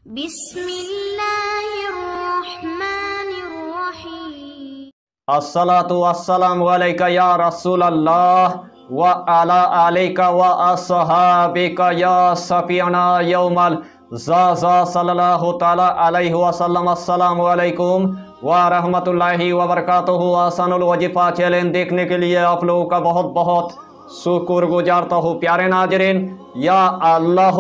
बिस्मिल्लाहिर्रहमानिर्रहीम। अस्सलातु वस्सलामु अलैका या रसूल अल्लाह व अला अलैका व अस्हाबिका या सफियाना यौमल ज़ा सल्लल्लाहु ताला अलैहि वसल्लम। अस्सलामु अलैकुम व रहमतुल्लाहि व बरकातुहू। आसानुल वजीफ़ा चैलेंज देखने के लिए आप लोगों का बहुत बहुत शुक्र गुजारता हूँ। प्यारे नाज़रीन, या अल्लाह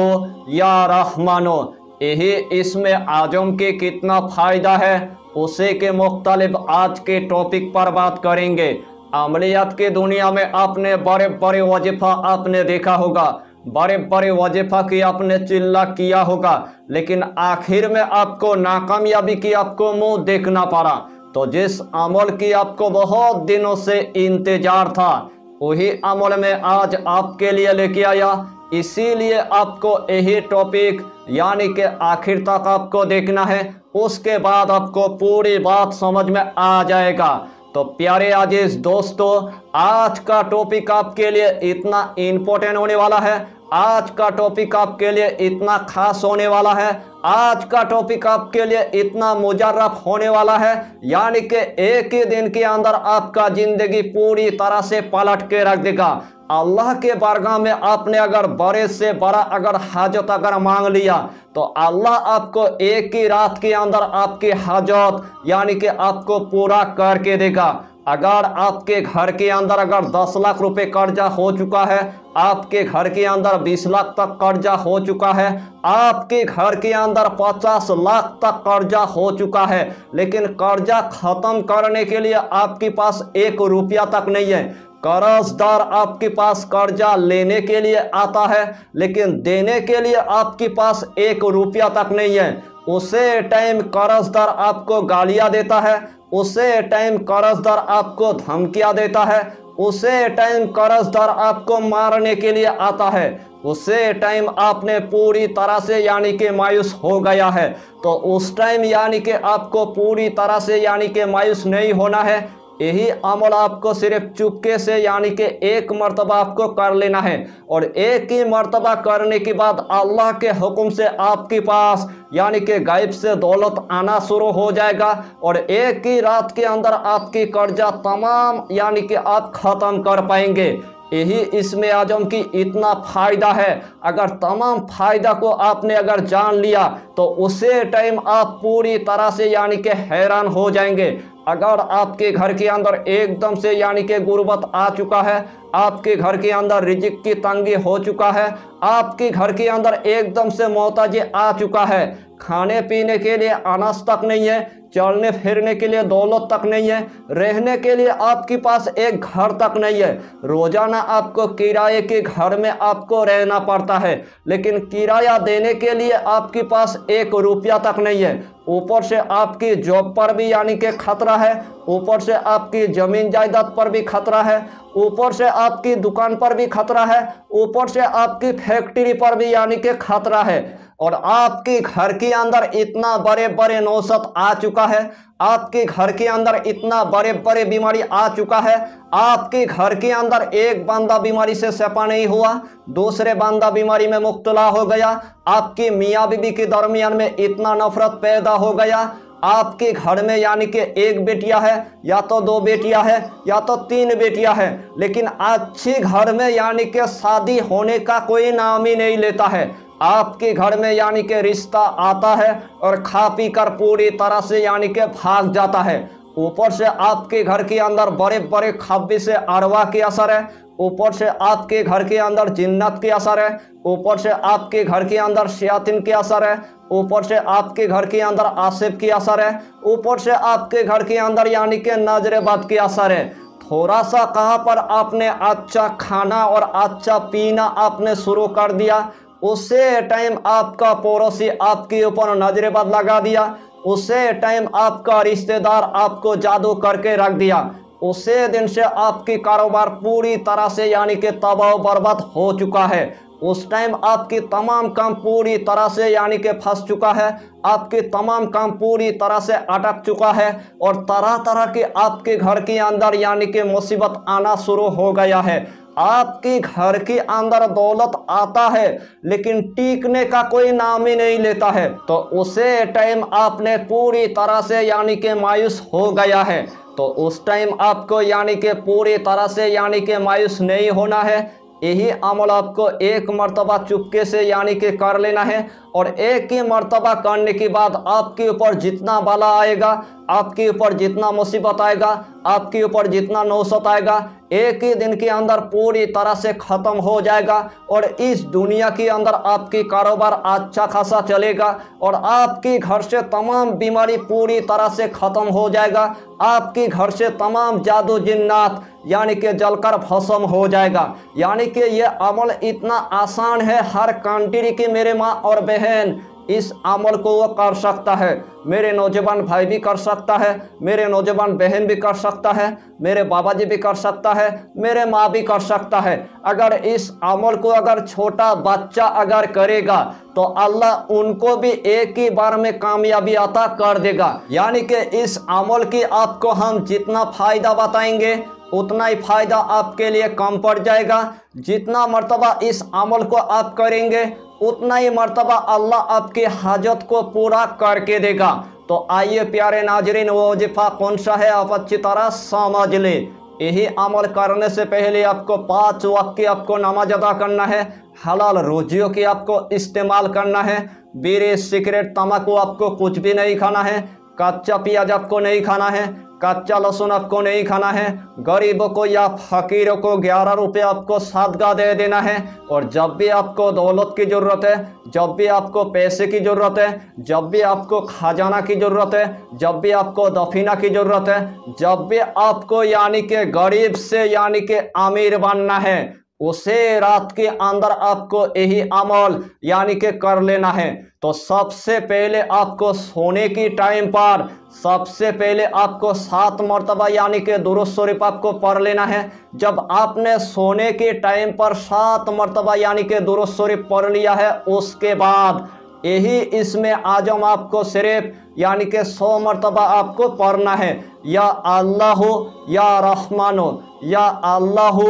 या रहमानो, यही इसमें आजम के कितना फ़ायदा है उसे के मुख्तलिफ आज के टॉपिक पर बात करेंगे। अमलियात की दुनिया में आपने बड़े बड़े वजीफ़ा आपने देखा होगा, बड़े बड़े वजीफ़ा की आपने चिल्ला किया होगा, लेकिन आखिर में आपको नाकामयाबी की आपको मुंह देखना पड़ा। तो जिस अमल की आपको बहुत दिनों से इंतजार था, वही अमल में आज आपके लिए लेके आया। इसीलिए आपको यही टॉपिक यानी कि आखिर तक आपको देखना है, उसके बाद आपको पूरी बात समझ में आ जाएगा। तो प्यारे अजीज दोस्तों, आज का टॉपिक आपके लिए इतना इम्पोर्टेंट होने वाला है, आज का टॉपिक आपके लिए इतना खास होने वाला है, आज का टॉपिक आपके लिए इतना मुजर्रफ होने वाला है, यानी कि एक ही दिन के अंदर आपका जिंदगी पूरी तरह से पलट के रख देगा। अल्लाह के बारगाह में आपने अगर बड़े से बड़ा अगर हाजत अगर मांग लिया तो अल्लाह आपको एक ही रात के अंदर आपकी हाजत यानी कि आपको पूरा करके देगा। अगर आपके घर के अंदर अगर 10 लाख रुपए कर्जा हो चुका है, आपके घर के अंदर 20 लाख तक कर्जा हो चुका है, आपके घर के अंदर 50 लाख तक कर्जा हो चुका है, लेकिन कर्जा खत्म करने के लिए आपके पास 1 रुपया तक नहीं है। कर्जदार आपके पास कर्जा लेने के लिए आता है, लेकिन देने के लिए आपके पास 1 रुपया तक नहीं है। उसे टाइम कर्जदार आपको गालियां देता है, उसे टाइम कर्जदार आपको धमकियां देता है, उसे टाइम कर्जदार आपको मारने के लिए आता है, उसे टाइम आपने पूरी तरह से यानी कि मायूस हो गया है। तो उस टाइम यानी कि आपको पूरी तरह से यानी कि मायूस नहीं होना है। यही अमल आपको सिर्फ चुपके से यानी कि 1 मरतबा आपको कर लेना है, और 1 ही मरतबा करने के बाद अल्लाह के हुक्म से आपके पास यानी कि गायब से दौलत आना शुरू हो जाएगा, और एक ही रात के अंदर आपकी कर्जा तमाम यानी कि आप ख़त्म कर पाएंगे। यही इसमें आजम की इतना फ़ायदा है। अगर तमाम फ़ायदा को आपने अगर जान लिया तो उसे टाइम आप पूरी तरह से यानी कि हैरान हो जाएंगे। अगर आपके घर के अंदर एकदम से यानी कि गुर्बत आ चुका है, आपके घर के अंदर रिजिक की तंगी हो चुका है, आपके घर के अंदर एकदम से मोहताजी आ चुका है, खाने पीने के लिए अनाज तक नहीं है, चलने फिरने के लिए दौलत तक नहीं है, रहने के लिए आपके पास एक घर तक नहीं है, रोजाना आपको किराए के घर में आपको रहना पड़ता है, लेकिन किराया देने के लिए आपके पास 1 रुपया तक नहीं है, ऊपर से आपकी जॉब पर भी यानी कि खतरा है, ऊपर से आपकी जमीन जायदाद पर भी खतरा है, ऊपर से आपकी दुकान पर भी खतरा है, ऊपर से आपकी फैक्ट्री पर भी यानी कि खतरा है, और आपके घर के अंदर इतना बड़े बड़े नौसत आ चुका है, आपके घर के अंदर इतना बड़े बड़े बीमारी आ चुका है, आपके घर के अंदर एक बंदा बीमारी से शफा नहीं हुआ, दूसरे बंदा बीमारी में मुब्तला हो गया, आपकी मियाँ बीबी के दरमियान में इतना नफरत पैदा हो गया, आपके घर में यानी कि 1 बेटिया है या तो 2 बेटियां है या तो 3 बेटियां है, लेकिन अच्छी घर में यानी कि शादी होने का कोई नाम ही नहीं लेता है। आपके घर में यानी कि रिश्ता आता है और खा पी कर पूरी तरह से यानी कि भाग जाता है। ऊपर से आपके घर के अंदर बड़े बड़े खब्बी से अरवा के असर है, ऊपर से आपके घर के अंदर जिन्नत के असर है, ऊपर से आपके घर के अंदर शयातीन के असर है, ऊपर से आपके घर के अंदर आसिफ की असर है, ऊपर से आपके घर के अंदर यानी कि नजरेबद की असर है। थोड़ा सा कहाँ पर आपने अच्छा खाना और अच्छा पीना आपने शुरू कर दिया, उसे टाइम आपका पड़ोसी आपके ऊपर नजरेबद लगा दिया, उसे टाइम आपका रिश्तेदार आपको जादू करके रख दिया, उसे दिन से आपकी कारोबार पूरी तरह से यानी कि तबाह बर्बाद हो चुका है। उस टाइम आपकी तमाम काम पूरी तरह से यानी कि फंस चुका है, आपके तमाम काम पूरी तरह से अटक चुका है, और तरह तरह के आपके घर के अंदर यानी कि मुसीबत आना शुरू हो गया है। आपके घर के अंदर दौलत आता है लेकिन टिकने का कोई नाम ही नहीं लेता है, तो उसे टाइम आपने पूरी तरह से यानी कि मायूस हो गया है। तो उस टाइम आपको यानी कि पूरी तरह से यानी कि मायूस नहीं होना है। यही अमल आपको एक मर्तबा चुपके से यानी कि कर लेना है, और एक ही मर्तबा करने के बाद आपके ऊपर जितना बला आएगा, आपके ऊपर जितना मुसीबत आएगा, आपके ऊपर जितना नौसत आएगा, एक ही दिन के अंदर पूरी तरह से ख़त्म हो जाएगा। और इस दुनिया के अंदर आपकी कारोबार अच्छा खासा चलेगा और आपके घर से तमाम बीमारी पूरी तरह से ख़त्म हो जाएगा। आपके घर से तमाम जादू जिन्नात यानी कि जलकर भस्म हो जाएगा। यानी कि ये अमल इतना आसान है हर कंट्री की मेरे माँ और बहन इस अमल को वो कर सकता है। मेरे नौजवान भाई भी कर सकता है, मेरे नौजवान बहन भी कर सकता है, मेरे बाबा जी भी कर सकता है, मेरे माँ भी कर सकता है। अगर इस अमल को अगर छोटा बच्चा अगर करेगा तो अल्लाह उनको भी एक ही बार में कामयाबी अता कर देगा। यानी कि इस अमल की आपको हम जितना फ़ायदा बताएंगे उतना ही फ़ायदा आपके लिए कम पड़ जाएगा। जितना मर्तबा इस अमल को आप करेंगे उतना ही मर्तबा अल्लाह आपकी हाजत को पूरा करके देगा। तो आइए प्यारे नाजरीन, वो वजीफ़ा कौन सा है आप अच्छी तरह समझ ले। यही अमल करने से पहले आपको 5 वक्त की आपको नमाज अदा करना है, हलाल रोजियों की आपको इस्तेमाल करना है, बीड़ी सिगरेट तम्बाकू आपको कुछ भी नहीं खाना है, कच्चा प्याज आपको नहीं खाना है, कच्चा लहसुन आपको नहीं खाना है, गरीबों को या फकीरों को 11 रुपये आपको सदका दे देना है। और जब भी आपको दौलत की ज़रूरत है, जब भी आपको पैसे की ज़रूरत है, जब भी आपको खजाना की ज़रूरत है, जब भी आपको दफीना की ज़रूरत है, जब भी आपको यानी कि गरीब से यानी कि अमीर बनना है, उसे रात के अंदर आपको यही अमल यानी कि कर लेना है। तो सबसे पहले आपको सोने की टाइम पर सबसे पहले आपको 7 मरतबा यानी कि दुरूद शरीफ आपको पढ़ लेना है। जब आपने सोने के टाइम पर 7 मरतबा यानी कि दुरूद शरीफ पढ़ लिया है, उसके बाद यही इसमें आजम आपको सिर्फ यानी कि 100 मरतबा आपको पढ़ना है। या अल्लाह या रहमानो, या अल्लाह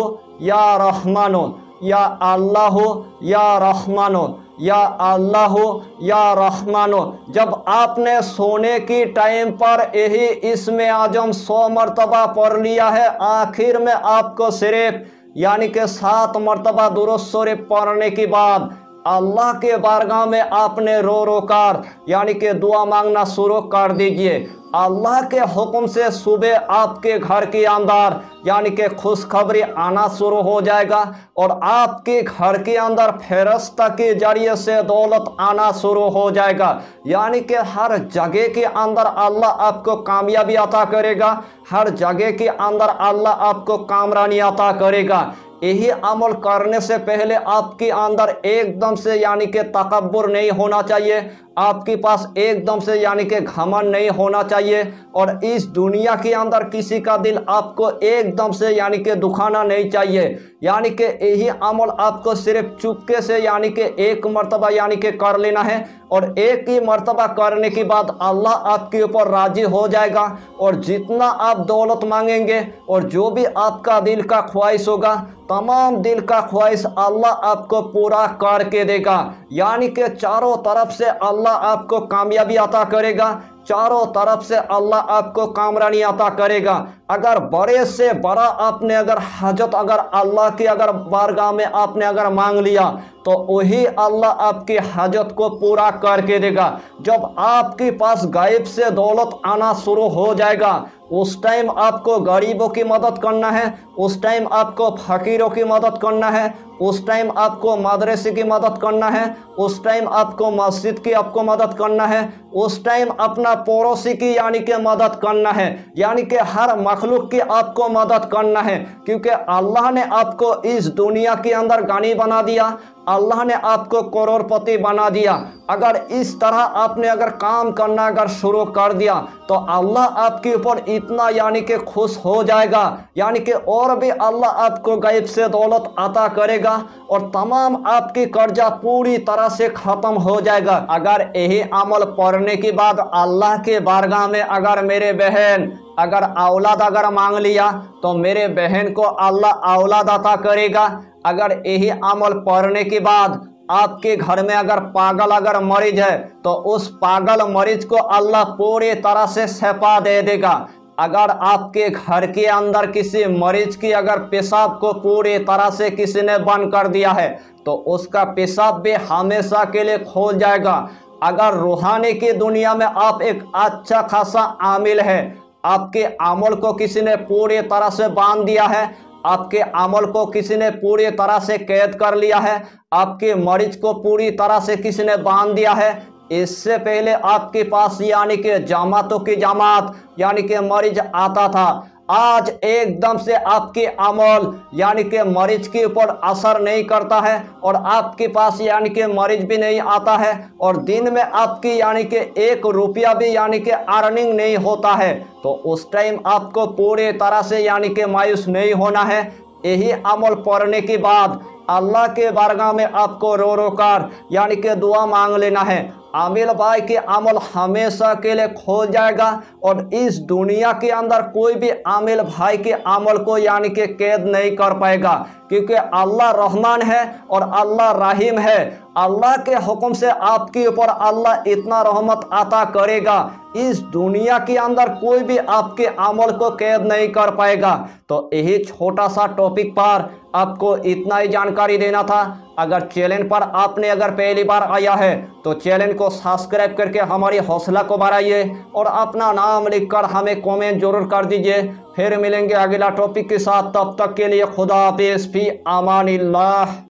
या रहमानो, या अल्लाह या रहमानो, या अल्लाह या रहमानो। जब आपने सोने की टाइम पर यही इसमें आजम 100 मरतबा पढ़ लिया है, आखिर में आपको सिर्फ यानी कि 7 मरतबा दुरूद शरीफ पढ़ने के बाद अल्लाह के बारगाह में आपने रो रो कर यानी कि दुआ मांगना शुरू कर दीजिए। अल्लाह के हुक्म से सुबह आपके घर के अंदर यानी कि खुशखबरी आना शुरू हो जाएगा और आपके घर के अंदर फेरस्ता के जरिए से दौलत आना शुरू हो जाएगा। यानी कि हर जगह के अंदर अल्लाह आपको कामयाबी अता करेगा, हर जगह के अंदर अल्लाह आपको कामरानी अता करेगा। यही अमल करने से पहले आपके अंदर एकदम से यानी कि तकब्बुर नहीं होना चाहिए, आपके पास एकदम से यानी कि घमंड नहीं होना चाहिए, और इस दुनिया के अंदर किसी का दिल आपको एकदम से यानी कि दुखाना नहीं चाहिए। यानी कि यही अमल आपको सिर्फ चुपके से यानी कि 1 मरतबा यानी कि कर लेना है, और एक ही मरतबा करने के बाद अल्लाह आपके ऊपर राजी हो जाएगा और जितना आप दौलत मांगेंगे और जो भी आपका दिल का ख्वाहिश होगा, तमाम दिल का ख्वाहिश अल्लाह आपको पूरा करके देगा। यानी कि चारों तरफ से अल्लाह आपको कामयाबी अता करेगा, चारों तरफ से अल्लाह आपको कामरानी अता करेगा। अगर बड़े से बड़ा आपने अगर हाजत अगर अल्लाह की अगर बारगाह में आपने अगर मांग लिया तो वही अल्लाह आपकी हाजत को पूरा करके देगा। जब आपके पास गायब से दौलत आना शुरू हो जाएगा, उस टाइम आपको गरीबों की मदद करना है, उस टाइम आपको फकीरों की मदद करना है, उस टाइम आपको मदरसे की मदद करना है, उस टाइम आपको मस्जिद की आपको मदद करना है, उस टाइम अपना पड़ोसी की यानी कि मदद करना है, यानी कि हर मखलूक की आपको मदद करना है। क्योंकि अल्लाह ने आपको इस दुनिया के अंदर गनी बना दिया, अल्लाह ने आपको करोड़पति बना दिया। अगर इस तरह आपने अगर काम करना अगर शुरू कर दिया तो अल्लाह आपके ऊपर इतना यानी कि खुश हो जाएगा, यानी कि और भी अल्लाह आपको गैब से दौलत अता करेगा और तमाम आपकी कर्जा पूरी तरह से ख़त्म हो जाएगा। अगर यही अमल पढ़ने के बाद अल्लाह के बारगाह में अगर मेरे बहन अगर औलाद अगर मांग लिया तो मेरे बहन को अल्लाह औलाद अता करेगा। अगर यही अमल पढ़ने के बाद आपके घर में अगर पागल अगर मरीज है तो उस पागल मरीज को अल्लाह पूरी तरह से शिफा दे देगा। अगर आपके घर के अंदर किसी मरीज की अगर पेशाब को पूरी तरह से किसी ने बंद कर दिया है तो उसका पेशाब भी हमेशा के लिए खोल जाएगा। अगर रूहानी की दुनिया में आप एक अच्छा खासा आमिल है, आपके अमल को किसी ने पूरी तरह से बांध दिया है, आपके अमल को किसी ने पूरी तरह से कैद कर लिया है, आपके मरीज को पूरी तरह से किसी ने बांध दिया है, इससे पहले आपके पास यानी कि जमातों की जमात यानी कि मरीज आता था, आज एकदम से आपके अमल यानी कि मरीज के ऊपर असर नहीं करता है और आपके पास यानी कि मरीज भी नहीं आता है और दिन में आपकी यानी कि 1 रुपया भी यानी कि अर्निंग नहीं होता है, तो उस टाइम आपको पूरी तरह से यानी कि मायूस नहीं होना है। यही अमल पढ़ने के बाद अल्लाह के बारगाह में आपको रो रो कर यानी कि दुआ मांग लेना है। आमिल भाई के अमल हमेशा के लिए खो जाएगा और इस दुनिया के अंदर कोई भी आमिल भाई के अमल को यानी कि कैद नहीं कर पाएगा, क्योंकि अल्लाह रहमान है और अल्लाह रहीम है। अल्लाह के हुक्म से आपके ऊपर अल्लाह इतना रहमत अता करेगा, इस दुनिया के अंदर कोई भी आपके अमल को कैद नहीं कर पाएगा। तो यही छोटा सा टॉपिक पर आपको इतना ही जानकारी देना था। अगर चैनल पर आपने अगर पहली बार आया है तो चैनल को सब्सक्राइब करके हमारी हौसला को बढ़ाइए और अपना नाम लिखकर हमें कमेंट जरूर कर दीजिए। फिर मिलेंगे अगला टॉपिक के साथ, तब तक के लिए खुदा हाफिज़, फी अमानिल्लाह।